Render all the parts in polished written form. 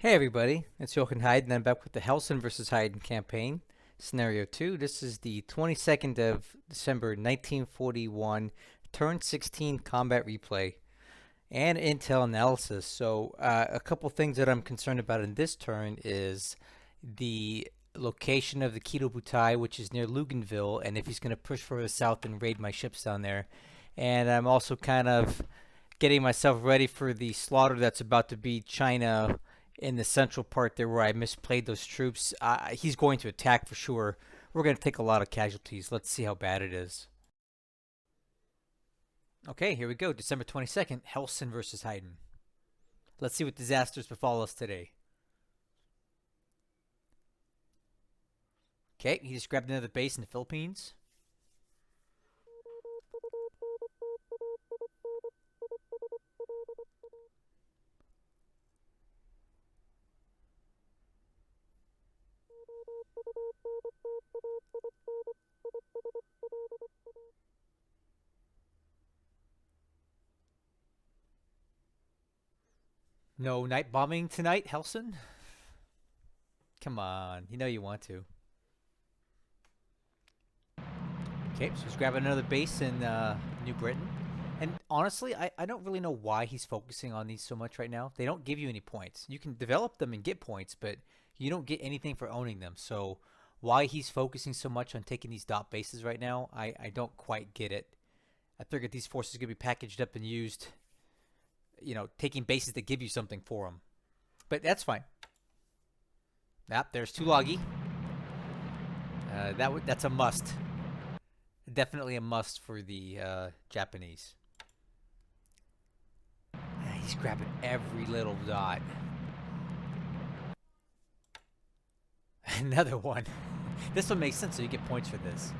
Hey everybody, it's Jochen Heiden, and I'm back with the Hellsen versus Heiden campaign, Scenario 2. This is the 22nd of December 1941, turn 16 combat replay and intel analysis. So a couple things that I'm concerned about in this turn is the location of the Kido Butai, which is near Luganville, and if he's going to push further south and raid my ships down there. And I'm also kind of getting myself ready for the slaughter that's about to be China in the central part there where I misplayed those troops. He's going to attack for sure. We're going to take a lot of casualties. Let's see how bad it is. Okay, here we go. December 22nd, Hellsen versus Heiden. Let's see what disasters befall us today. Okay, he just grabbed another base in the Philippines. No night bombing tonight, Hellsen? Come on, you know you want to. Okay, so he's grabbing another base in New Britain. And honestly, I don't really know why he's focusing on these so much right now. They don't give you any points. You can develop them and get points, but you don't get anything for owning them. So why he's focusing so much on taking these dot bases right now, I don't quite get it. I figured these forces are going to be packaged up and used, you know, taking bases that give you something for them. But that's fine. Yep, there's Tulagi. That's a must. Definitely a must for the Japanese. He's grabbing every little dot. Another one. This one makes sense, so you get points for this.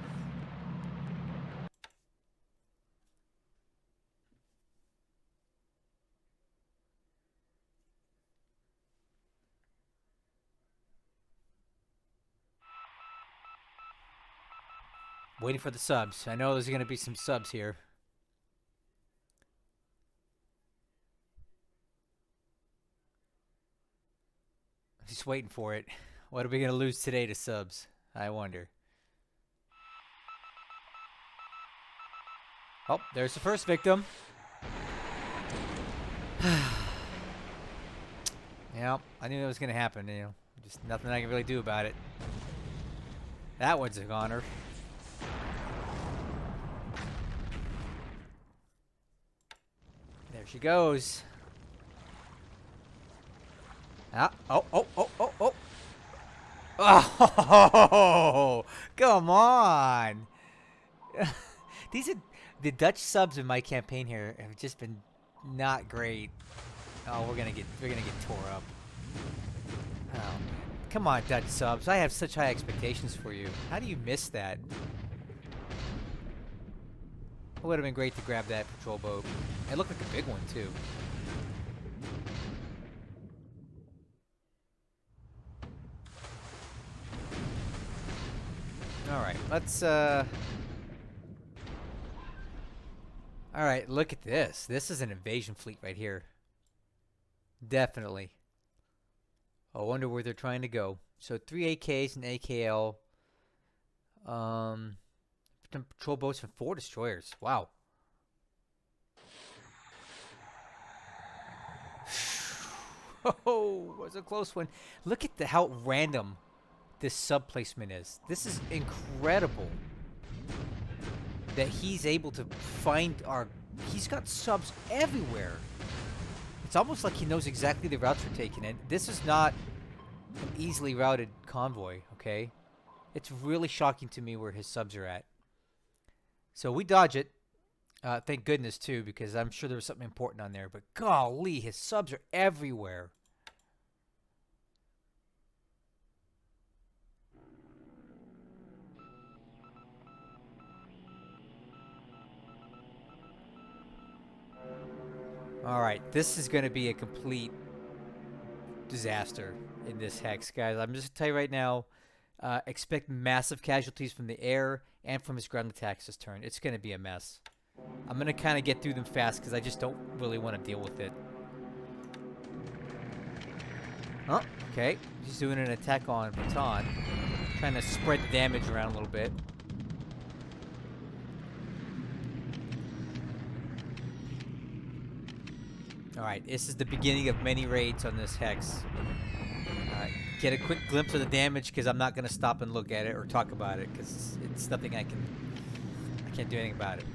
Waiting for the subs. I know there's going to be some subs here. Just waiting for it. What are we going to lose today to subs? I wonder. Oh, there's the first victim. Yeah, I knew that was going to happen. You know, just nothing I can really do about it. That one's a goner. There she goes. Ah, oh. Oh, come on. These are the Dutch subs in my campaign here have just been not great. Oh, we're gonna get tore up. Oh, man. Come on, Dutch subs. I have such high expectations for you. How do you miss that? It would have been great to grab that patrol boat. It looked like a big one too. Alright, let's Alright, look at this. This is an invasion fleet right here. Definitely. I wonder where they're trying to go. So 3 AKs and AKL. Patrol boats and 4 destroyers. Wow. Oh, was a close one. Look at how random this sub placement is. This is incredible that he's able to find our... He's got subs everywhere. It's almost like he knows exactly the routes we're taking. And this is not an easily routed convoy, okay? It's really shocking to me where his subs are at. So we dodge it. Thank goodness, too, because I'm sure there was something important on there. But golly, his subs are everywhere. Alright, this is going to be a complete disaster in this hex, guys. I'm just going to tell you right now, expect massive casualties from the air and from his ground attacks this turn. It's going to be a mess. I'm going to kind of get through them fast because I just don't really want to deal with it. Oh, okay. He's doing an attack on Baton. Trying to spread the damage around a little bit. Alright, this is the beginning of many raids on this Hex. Get a quick glimpse of the damage because I'm not going to stop and look at it or talk about it because it's nothing I can't do anything about it.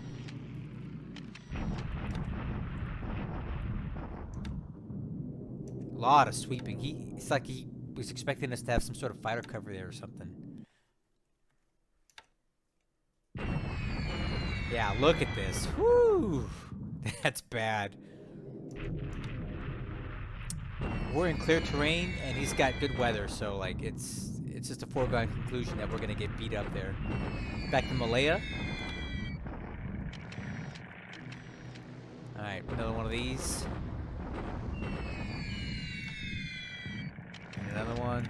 A lot of sweeping. It's like he was expecting us to have some sort of fighter cover there or something. Yeah, look at this. Whew. That's bad. We're in clear terrain, and he's got good weather, so like it's just a foregone conclusion that we're gonna get beat up there. Back to Malaya. All right, another one of these. And another one.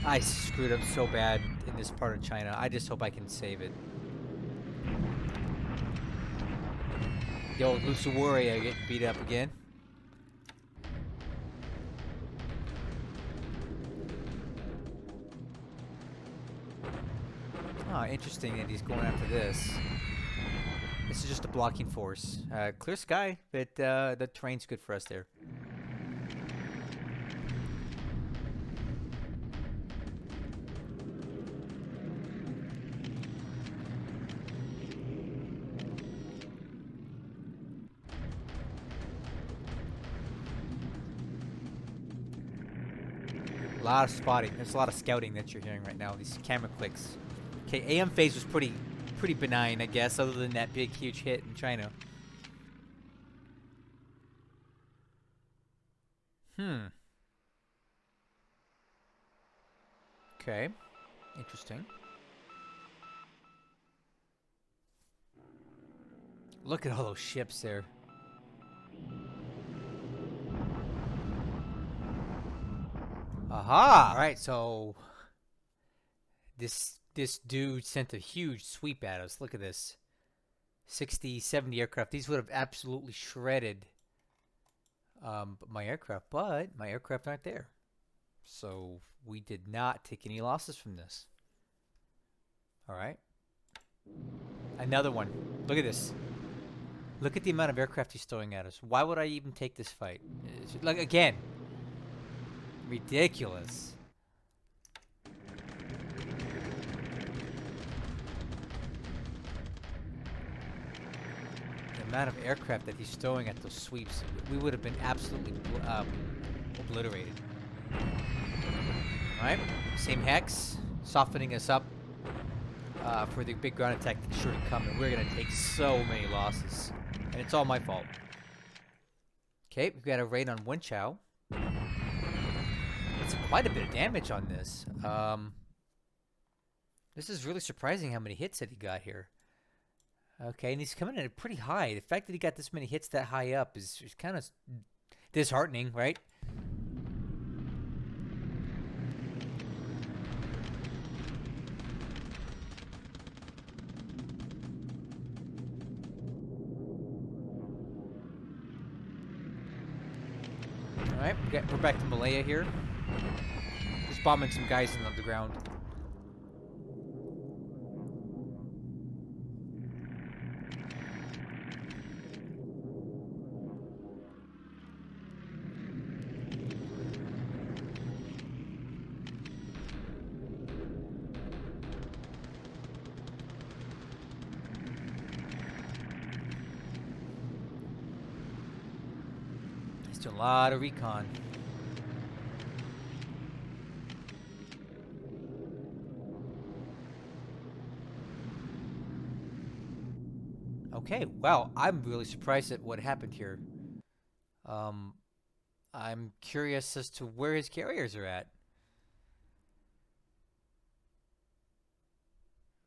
I screwed up so bad in this part of China. I just hope I can save it. The old Lusawaria getting beat up again. Oh, interesting that he's going after this. This is just a blocking force. Clear sky, but the terrain's good for us there. A lot of spotting. There's a lot of scouting that you're hearing right now. These camera clicks. Okay, AM phase was pretty benign, I guess, other than that big, huge hit in China. Okay. Interesting. Look at all those ships there. Aha! Alright, so this dude sent a huge sweep at us. Look at this. 60, 70 aircraft. These would have absolutely shredded my aircraft, but my aircraft aren't there. So we did not take any losses from this. Alright. Another one. Look at this. Look at the amount of aircraft he's throwing at us. Why would I even take this fight? Like, again. Ridiculous. The amount of aircraft that he's throwing at those sweeps, we would have been absolutely obliterated. Alright, same Hex, softening us up for the big ground attack that's sure to come, and we're going to take so many losses. And it's all my fault. Okay, we've got a raid on Wenchao. It's quite a bit of damage on this. This is really surprising how many hits that he got here. Okay, and he's coming in pretty high. The fact that he got this many hits that high up is kind of disheartening, right? Alright, we're back to Malaya here. Just bombing some guys on the ground. A lot of recon. Okay, well, I'm really surprised at what happened here. I'm curious as to where his carriers are at.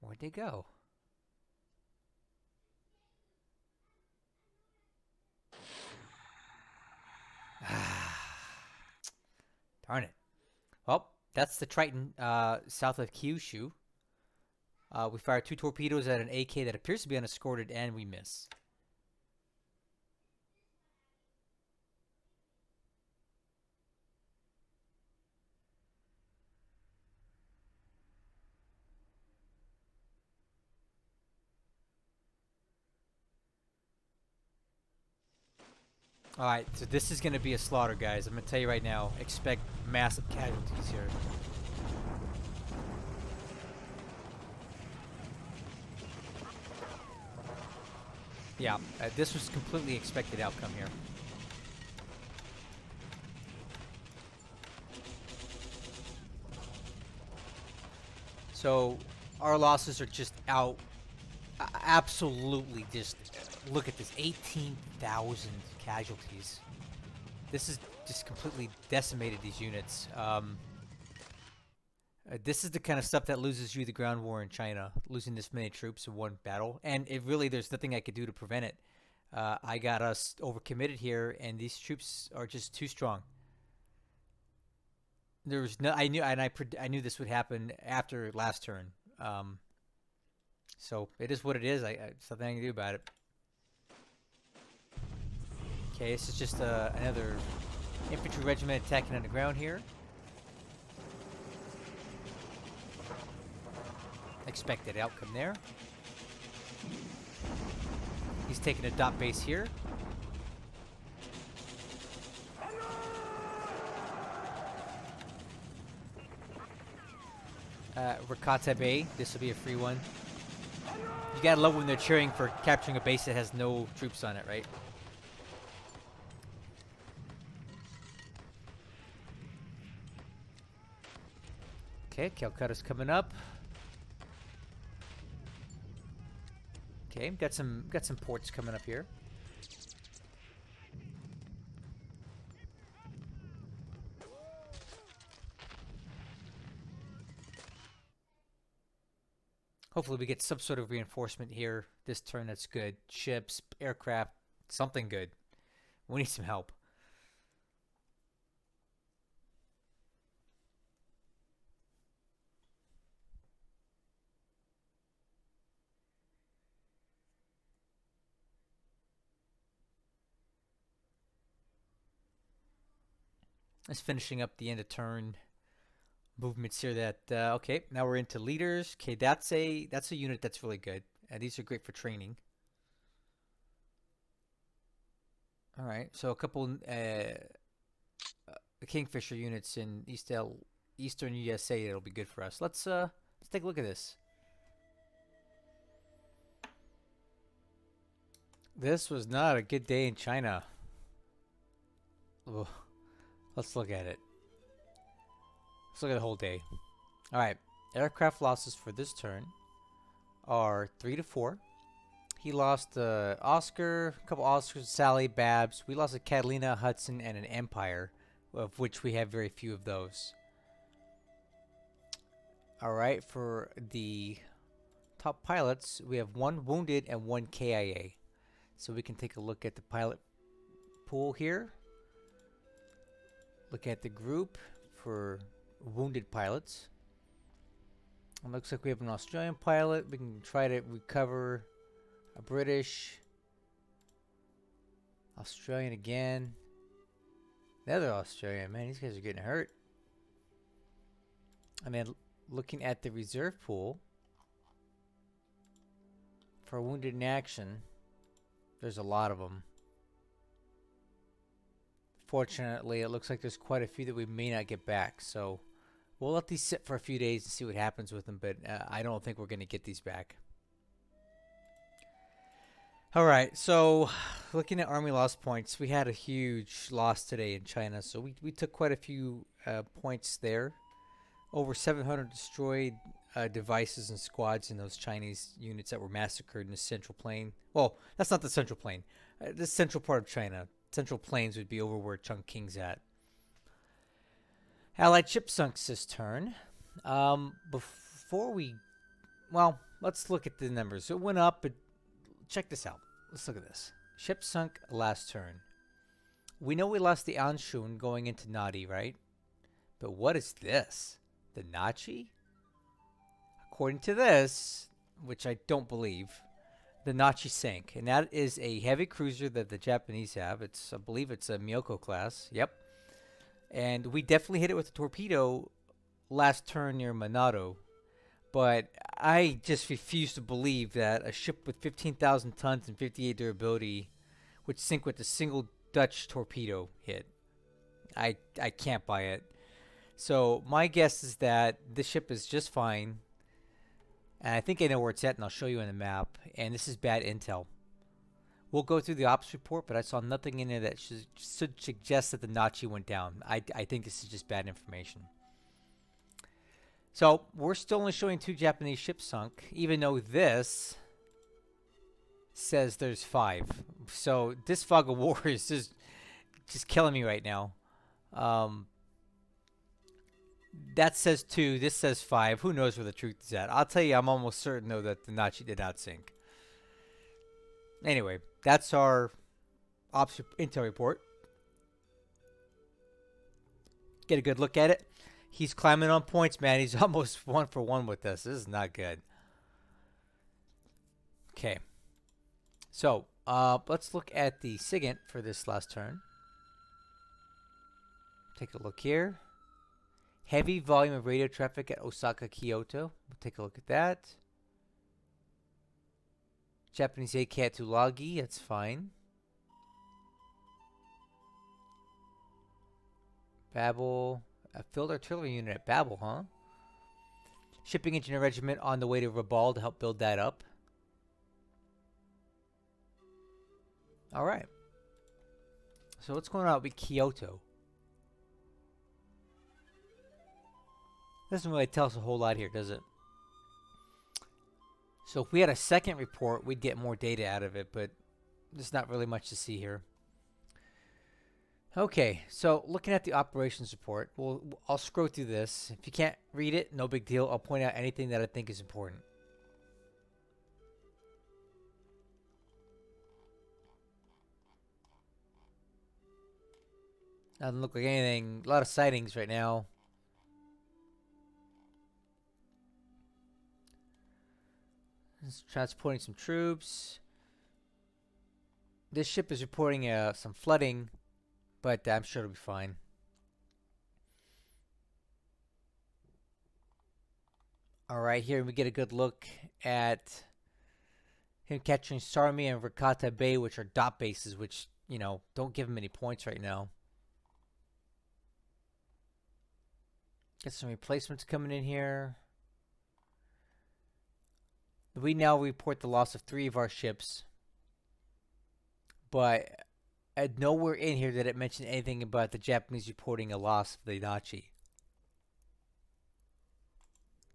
Where'd they go? Darn it. Well, that's the Triton south of Kyushu. We fired 2 torpedoes at an AK that appears to be unescorted, and we miss. Alright, so this is going to be a slaughter, guys. I'm going to tell you right now. Expect massive casualties here. Yeah, this was completely expected outcome here. So, our losses are just out. Absolutely just... Look at this. 18,000 casualties. This is just completely decimated these units. This is the kind of stuff that loses you the ground war in China, losing this many troops in one battle. And it really, there's nothing I could do to prevent it. I got us overcommitted here, and these troops are just too strong. There was no, I knew, and I knew this would happen after last turn. So it is what it is. There's nothing I can do about it. Okay, this is just another infantry regiment attacking on the ground here. Expected outcome there. He's taking a dot base here. Rakata Bay, this will be a free one. You gotta love when they're cheering for capturing a base that has no troops on it, right? Okay, Calcutta's coming up. Okay, got some ports coming up here. Hopefully we get some sort of reinforcement here this turn that's good. Ships, aircraft, something good. We need some help. Just finishing up the end of turn movements here that okay, now we're into leaders. Okay, that's a unit that's really good. These are great for training. All right, so a couple Kingfisher units in Eastern USA that'll be good for us. Let's take a look at this. This was not a good day in China. Ugh. Let's look at it. Let's look at the whole day. Alright, aircraft losses for this turn are 3 to 4. He lost Oscar, a couple Oscars, Sally, Babs. We lost a Catalina, Hudson, and an Empire, of which we have very few of those. Alright, for the top pilots, we have 1 wounded and 1 KIA. So we can take a look at the pilot pool here. Look at the group for wounded pilots. It looks like we have an Australian pilot. We can try to recover a British. Australian again. Another Australian. Man, these guys are getting hurt. And then looking at the reserve pool for wounded in action, there's a lot of them. Fortunately, it looks like there's quite a few that we may not get back, so we'll let these sit for a few days and see what happens with them, but I don't think we're going to get these back. Alright, so looking at army loss points, we had a huge loss today in China, so we took quite a few points there. Over 700 destroyed devices and squads in those Chinese units that were massacred in the Central Plain. Well, that's not the Central Plain. The central part of China. Central Plains would be over where Chongqing's at. Allied ship sunk this turn. Well, let's look at the numbers. It went up, but check this out. Let's look at this. Ship sunk last turn. We know we lost the Anshun going into Nadi, right? But what is this? The Nachi? According to this, which I don't believe, the Nachi sank, and that is a heavy cruiser that the Japanese have. I believe it's a Miyoko class. Yep. And we definitely hit it with a torpedo last turn near Manado. But I just refuse to believe that a ship with 15,000 tons and 58 durability would sink with a single Dutch torpedo hit. I can't buy it. So my guess is that this ship is just fine. And I think I know where it's at, and I'll show you on the map. And this is bad intel. We'll go through the ops report, but I saw nothing in there that should suggest that the Nachi went down. I think this is just bad information. So we're still only showing 2 Japanese ships sunk, even though this says there's 5. So this fog of war is just killing me right now. That says 2. This says 5. Who knows where the truth is at? I'll tell you, I'm almost certain though that the Nachi did not sink. Anyway, that's our ops intel report. Get a good look at it. He's climbing on points, man. He's almost 1 for 1 with this. This is not good. Okay. So, let's look at the SIGINT for this last turn. Take a look here. Heavy volume of radio traffic at Osaka, Kyoto. We'll take a look at that. Japanese AK at Tulagi. That's fine. Babel. A field artillery unit at Babel, huh? Shipping engineer regiment on the way to Rabaul to help build that up. All right. So what's going on with Kyoto? Doesn't really tell us a whole lot here, does it? So if we had a second report, we'd get more data out of it, but there's not really much to see here. Okay, so looking at the operations report, I'll scroll through this. If you can't read it, no big deal. I'll point out anything that I think is important. Doesn't look like anything. A lot of sightings right now. It's transporting some troops. This ship is reporting some flooding, but I'm sure it'll be fine. All right, here we get a good look at him capturing Sarmi and Rakata Bay, which are dot bases, which, you know, don't give him any points right now. Get some replacements coming in here. We now report the loss of 3 of our ships, but nowhere in here did it mention anything about the Japanese reporting a loss of the Nachi.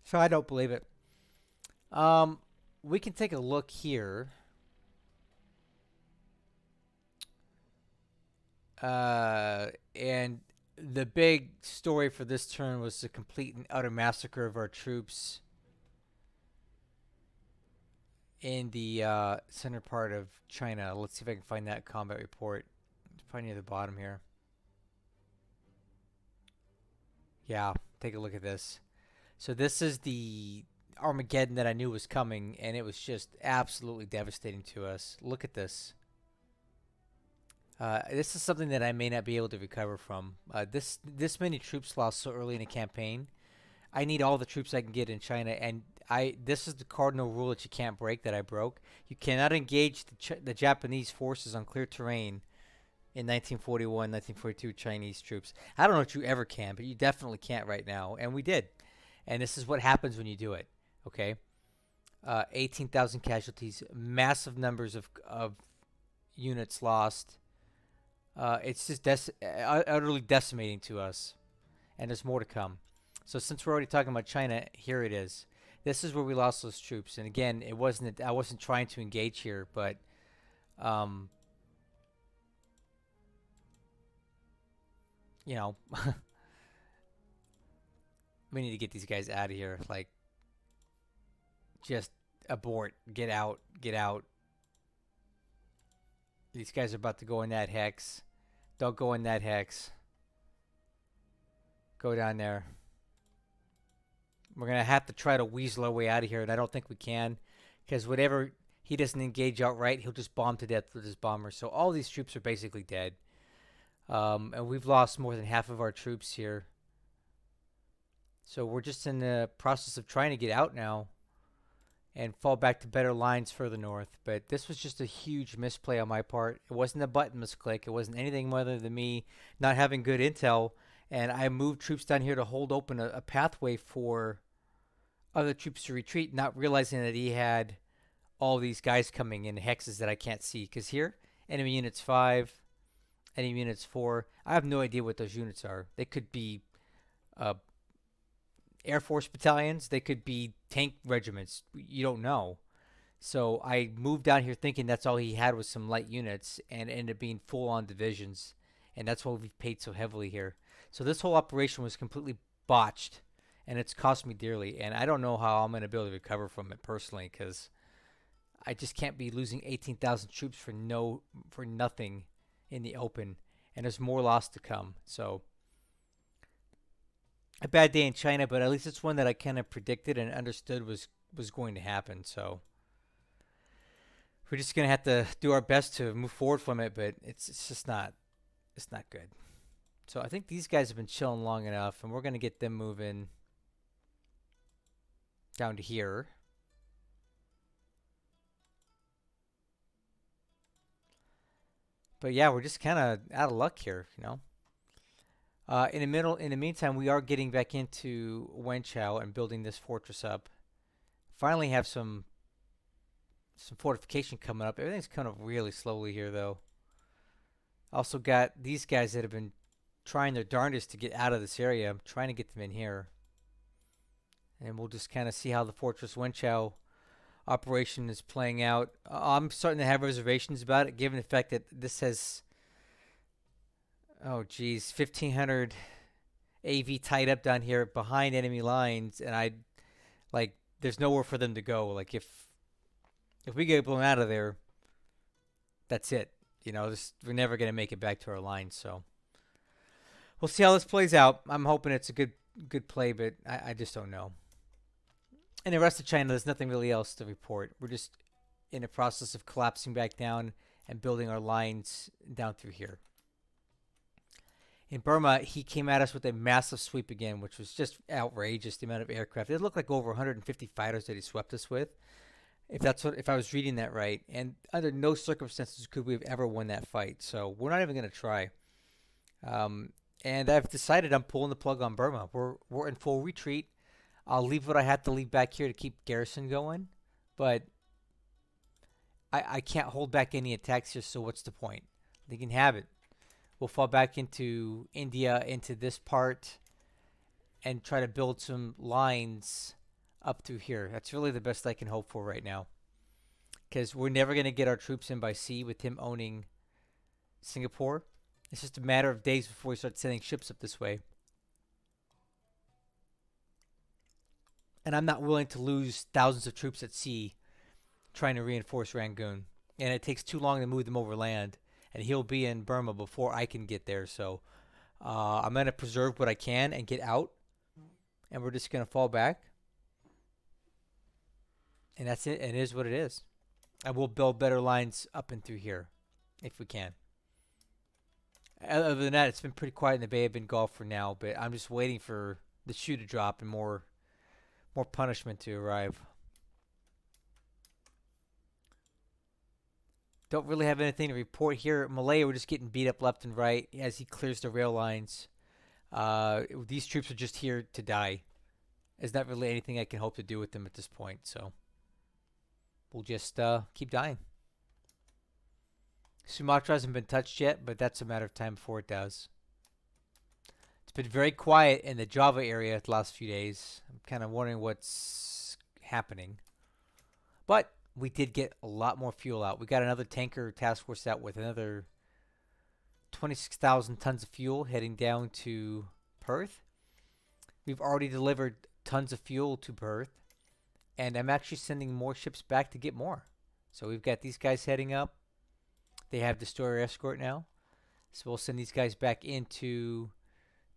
So I don't believe it. We can take a look here. And the big story for this turn was the complete and utter massacre of our troops in the center part of China. Let's see if I can find that combat report. It's probably near the bottom here. Yeah, take a look at this. So this is the Armageddon that I knew was coming, and it was just absolutely devastating to us. Look at this. This is something that I may not be able to recover from. This many troops lost so early in a campaign. I need all the troops I can get in China, and this is the cardinal rule that you can't break, that I broke. You cannot engage the Japanese forces on clear terrain in 1941, 1942 Chinese troops. I don't know if you ever can, but you definitely can't right now, and we did. And this is what happens when you do it, okay? 18,000 casualties, massive numbers of units lost. It's just utterly decimating to us, and there's more to come. So since we're already talking about China, here it is. This is where we lost those troops, and again, I wasn't trying to engage here, but you know, we need to get these guys out of here. Like, just abort, get out, get out. These guys are about to go in that hex. Don't go in that hex. Go down there. We're going to have to try to weasel our way out of here, and I don't think we can, because whatever he doesn't engage outright, he'll just bomb to death with his bombers. So all these troops are basically dead. And we've lost more than half of our troops here. So we're just in the process of trying to get out now. and fall back to better lines further north. But this was just a huge misplay on my part. It wasn't a button misclick. It wasn't anything other than me not having good intel. And I moved troops down here to hold open a pathway for other troops to retreat, not realizing that he had all these guys coming in hexes that I can't see. Because here, enemy units 5, enemy units 4. I have no idea what those units are. They could be uh, Air Force battalions. They could be tank regiments. You don't know. So I moved down here thinking that's all he had was some light units, and it ended up being full-on divisions. And that's why we've paid so heavily here. So this whole operation was completely botched, and it's cost me dearly. And I don't know how I'm going to be able to recover from it personally, because I just can't be losing 18,000 troops for nothing in the open, and there's more loss to come. So a bad day in China, but at least it's one that I kind of predicted and understood was going to happen. So we're just gonna have to do our best to move forward from it, but it's just not good. So I think these guys have been chilling long enough, and we're gonna get them moving down to here. But yeah, we're just kind of out of luck here, you know. In the meantime, we are getting back into Wenchao and building this fortress up. Finally, have some fortification coming up. Everything's kind of really slowly here, though. Also got these guys that have been trying their darndest to get out of this area. I'm trying to get them in here, and we'll just kind of see how the Fortress Wenchao operation is playing out. I'm starting to have reservations about it, given the fact that this has, oh geez, 1,500 AV tied up down here behind enemy lines, and there's nowhere for them to go. Like if we get blown out of there, that's it. You know, we're never gonna make it back to our lines. So we'll see how this plays out. I'm hoping it's a good play, but I just don't know. In the rest of China, there's nothing really else to report. We're just in the process of collapsing back down and building our lines down through here. In Burma, he came at us with a massive sweep again, which was just outrageous, the amount of aircraft. It looked like over 150 fighters that he swept us with, if I was reading that right. And under no circumstances could we have ever won that fight. So we're not even going to try. And I've decided I'm pulling the plug on Burma. We're in full retreat. I'll leave what I have to leave back here to keep garrison going, but I can't hold back any attacks here, so what's the point? They can have it. We'll fall back into India, into this part, and try to build some lines up through here. That's really the best I can hope for right now, because we're never going to get our troops in by sea with him owning Singapore. It's just a matter of days before we start sending ships up this way. And I'm not willing to lose thousands of troops at sea trying to reinforce Rangoon. And it takes too long to move them over land. And he'll be in Burma before I can get there. So I'm going to preserve what I can and get out. And we're just going to fall back. And that's it. It is what it is. And we'll build better lines up and through here if we can. Other than that, it's been pretty quiet in the Bay of Bengal for now. But I'm just waiting for the shoe to drop and more punishment to arrive. Don't really have anything to report here. Malaya, we're just getting beat up left and right as he clears the rail lines. These troops are just here to die. There's not really anything I can hope to do with them at this point, so we'll just keep dying. Sumatra hasn't been touched yet, but that's a matter of time before it does. It's been very quiet in the Java area the last few days. I'm kind of wondering what's happening. But we did get a lot more fuel out. We got another tanker task force out with another 26,000 tons of fuel heading down to Perth. We've already delivered tons of fuel to Perth. And I'm actually sending more ships back to get more. So we've got these guys heading up. They have destroyer escort now. So we'll send these guys back into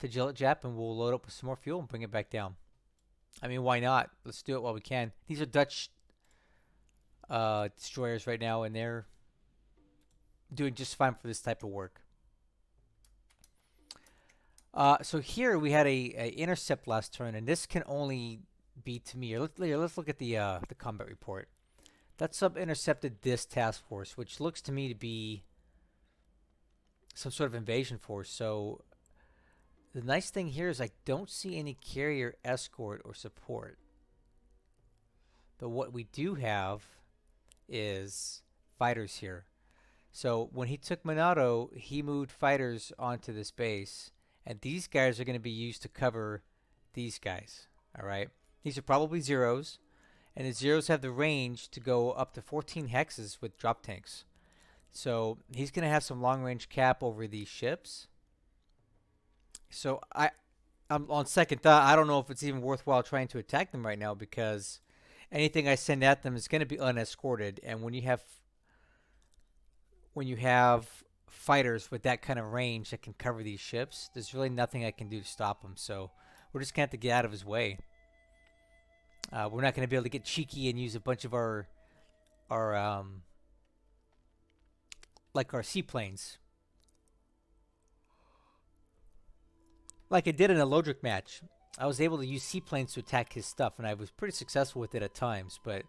Jap, and we'll load up with some more fuel and bring it back down. I mean, why not? Let's do it while we can. These are Dutch destroyers right now, and they're doing just fine for this type of work. So here we had a intercept last turn, and this can only be to me? Let's look at the combat report. That sub intercepted this task force, which looks to me to be some sort of invasion force. So the nice thing here is I don't see any carrier escort or support. But what we do have is fighters here. So when he took Minato, he moved fighters onto this base, and these guys are going to be used to cover these guys. All right, these are probably zeros, and the zeros have the range to go up to 14 hexes with drop tanks. So he's going to have some long range cap over these ships. So I'm on second thought, I don't know if it's even worthwhile trying to attack them right now, because anything I send at them is going to be unescorted, and when you have fighters with that kind of range that can cover these ships, there's really nothing I can do to stop them. So we're just going to have to get out of his way. We're not going to be able to get cheeky and use a bunch of our like our seaplanes, like I did in a Lodric match. I was able to use seaplanes to attack his stuff, and I was pretty successful with it at times. But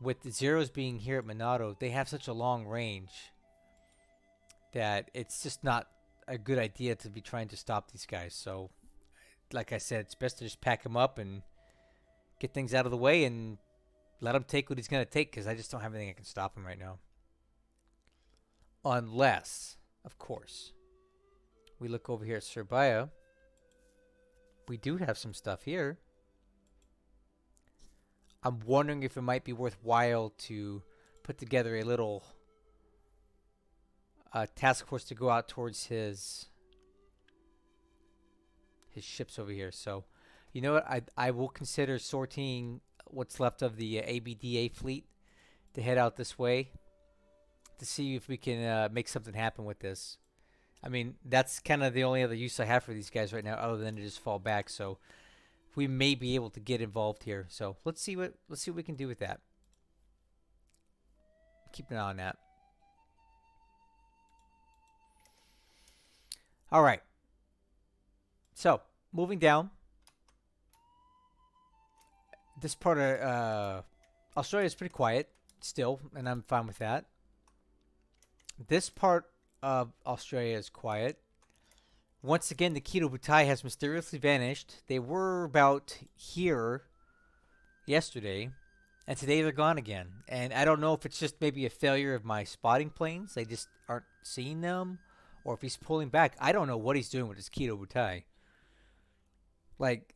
with the zeros being here at Minato, they have such a long range that it's just not a good idea to be trying to stop these guys. So, like I said, it's best to just pack him up and get things out of the way and let him take what he's going to take, because I just don't have anything that can stop him right now. Unless, of course, we look over here at Serbia. We do have some stuff here. I'm wondering if it might be worthwhile to put together a little task force to go out towards his ships over here. So, you know what? I will consider sorting what's left of the ABDA fleet to head out this way to see if we can make something happen with this. I mean, that's kind of the only other use I have for these guys right now, other than to just fall back. So we may be able to get involved here. So let's see what we can do with that. Keep an eye on that. All right. So moving down, this part of Australia is pretty quiet still, and I'm fine with that. This part of Australia is quiet. Once again, the Kido Butai has mysteriously vanished. They were about here yesterday, and today they're gone again. And I don't know if it's just maybe a failure of my spotting planes. They just aren't seeing them, or if he's pulling back. I don't know what he's doing with his Kido Butai. Like,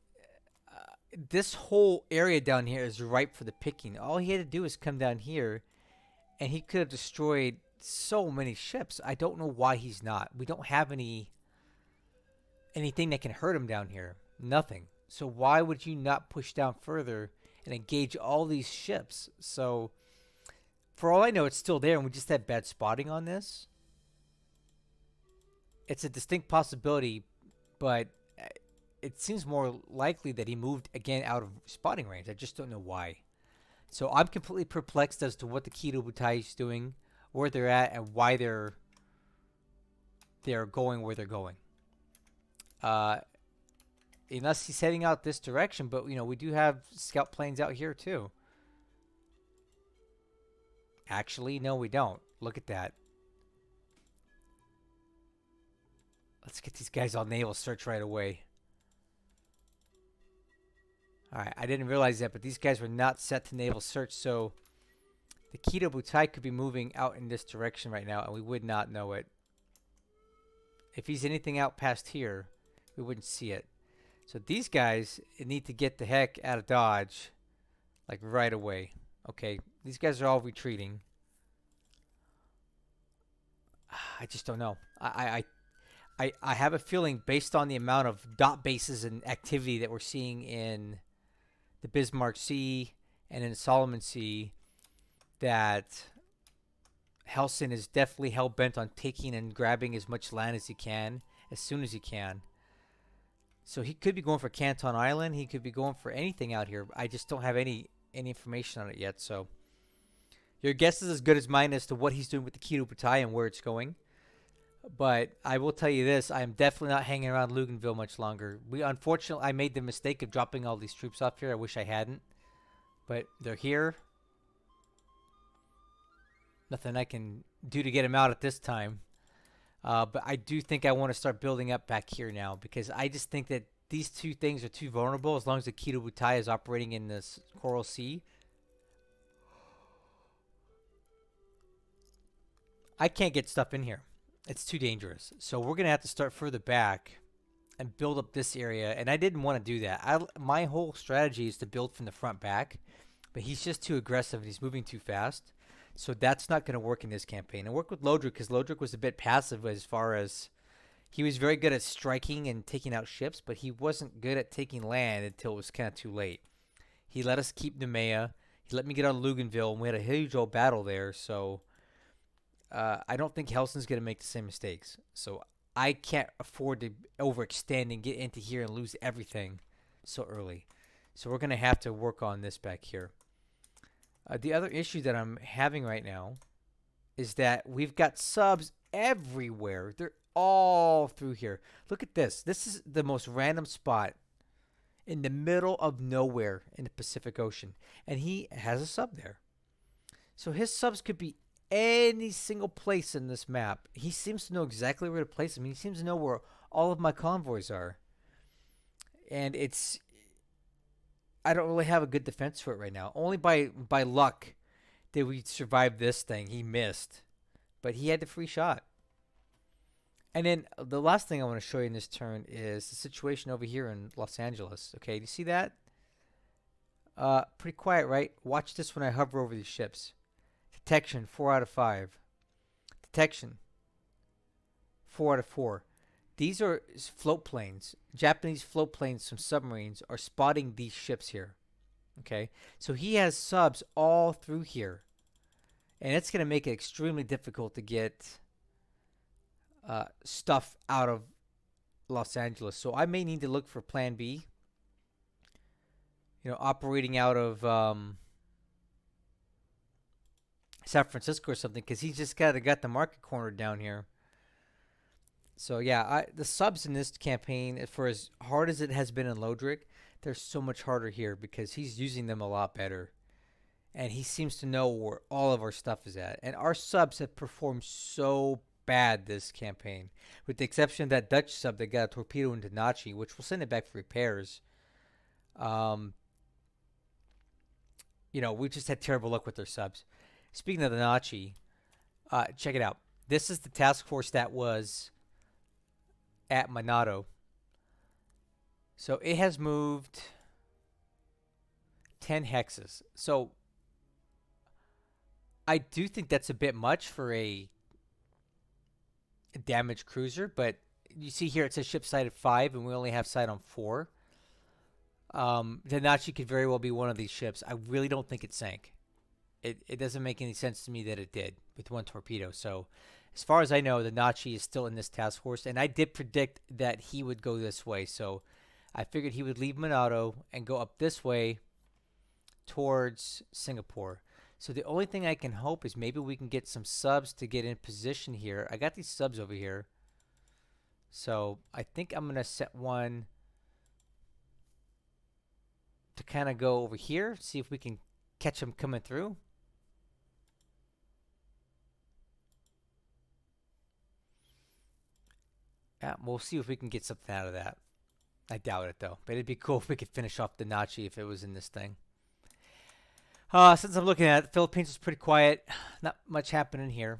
this whole area down here is ripe for the picking. All he had to do is come down here, and he could have destroyed so many ships. I don't know why he's not. We don't have anything that can hurt him down here. Nothing. So why would you not push down further and engage all these ships? So for all I know, it's still there, and we just had bad spotting on this. It's a distinct possibility, but it seems more likely that he moved again out of spotting range. I just don't know why. So I'm completely perplexed as to what the Kido Butai is doing, where they're at, and why they're going where they're going. Unless he's heading out this direction, but we do have scout planes out here too. Actually, no, we don't. Look at that. Let's get these guys on naval search right away. Alright, I didn't realize that, but these guys were not set to naval search, so the Kido Butai could be moving out in this direction right now, and we would not know it. If he's anything out past here, we wouldn't see it. So these guys need to get the heck out of Dodge, like right away. Okay, these guys are all retreating. I just don't know. I have a feeling, based on the amount of dot bases and activity that we're seeing in the Bismarck Sea and in the Solomon Sea, that Hellsen is definitely hell-bent on taking and grabbing as much land as he can, as soon as he can. So he could be going for Canton Island. He could be going for anything out here. I just don't have any information on it yet. So your guess is as good as mine as to what he's doing with the Kido Butai and where it's going. But I will tell you this: I am definitely not hanging around Luganville much longer. Unfortunately, I made the mistake of dropping all these troops off here. I wish I hadn't, but they're here. Nothing I can do to get them out at this time. But I do think I want to start building up back here now because I just think that these two things are too vulnerable as long as the Kido Butai is operating in this Coral Sea. I can't get stuff in here. It's too dangerous. So we're going to have to start further back and build up this area. And I didn't want to do that. My whole strategy is to build from the front back. But he's just too aggressive and he's moving too fast. So that's not going to work in this campaign. And work with Lodric because Lodric was a bit passive as far as he was very good at striking and taking out ships, but he wasn't good at taking land until it was kind of too late. He let us keep Nemea. He let me get on Luganville, and we had a huge old battle there. So I don't think Hellsen's going to make the same mistakes. So I can't afford to overextend and get into here and lose everything so early. So we're going to have to work on this back here. The other issue that I'm having right now is that we've got subs everywhere. They're all through here. Look at this. This is the most random spot in the middle of nowhere in the Pacific Ocean. And he has a sub there. So his subs could be any single place in this map. He seems to know exactly where to place them. He seems to know where all of my convoys are. And I don't really have a good defense for it right now. Only by luck did we survive this thing. He missed. But he had the free shot. And then the last thing I want to show you in this turn is the situation over here in Los Angeles. Okay, do you see that? Pretty quiet, right? Watch this when I hover over these ships. Detection, 4 out of 5. Detection, 4 out of 4. These are float planes. Japanese float planes from submarines are spotting these ships here. Okay, so he has subs all through here. And it's going to make it extremely difficult to get stuff out of Los Angeles. So I may need to look for plan B. You know, operating out of San Francisco or something, because he's just got the market cornered down here. So yeah, the subs in this campaign, for as hard as it has been in Lodric, they're so much harder here because he's using them a lot better. And he seems to know where all of our stuff is at. And our subs have performed so bad this campaign, with the exception of that Dutch sub that got a torpedo into Nachi, which will send it back for repairs. You know, we just had terrible luck with their subs. Speaking of the Nachi, check it out. This is the task force that was at Monado. So it has moved 10 hexes. So I do think that's a bit much for a damaged cruiser, but you see here it says ship sight at 5 and we only have sight on 4. The Nachi could very well be one of these ships. I really don't think it sank. It doesn't make any sense to me that it did with one torpedo. So as far as I know, the Nachi is still in this task force, and I did predict that he would go this way. So I figured he would leave Monado and go up this way towards Singapore. So the only thing I can hope is maybe we can get some subs to get in position here. I got these subs over here. So I think I'm going to set one to kind of go over here, see if we can catch them coming through. Yeah, we'll see if we can get something out of that. I doubt it, though. But it'd be cool if we could finish off the Nachi if it was in this thing. Since I'm looking at it, the Philippines is pretty quiet. Not much happening here.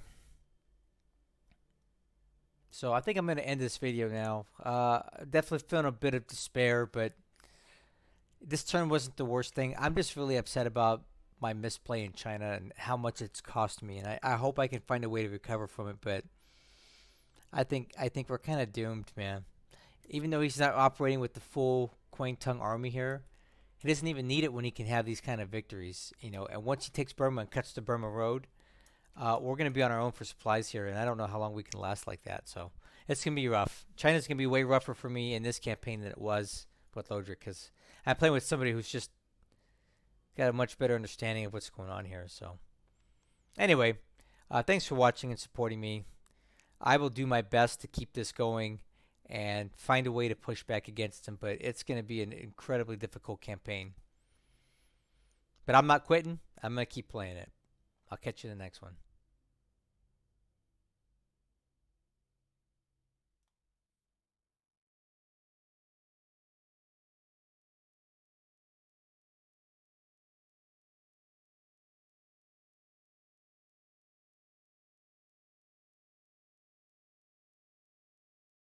So I think I'm going to end this video now. Definitely feeling a bit of despair, but this turn wasn't the worst thing. I'm just really upset about my misplay in China and how much it's cost me. And I hope I can find a way to recover from it, but I think we're kind of doomed, man. Even though he's not operating with the full Kwangtung army here, he doesn't even need it when he can have these kind of victories, you know. And once he takes Burma and cuts the Burma Road, we're going to be on our own for supplies here, and I don't know how long we can last like that. So it's going to be rough. China's going to be way rougher for me in this campaign than it was with Lodric, because I'm playing with somebody who's just got a much better understanding of what's going on here. So anyway, thanks for watching and supporting me. I will do my best to keep this going and find a way to push back against him, but it's going to be an incredibly difficult campaign. But I'm not quitting. I'm going to keep playing it. I'll catch you in the next one.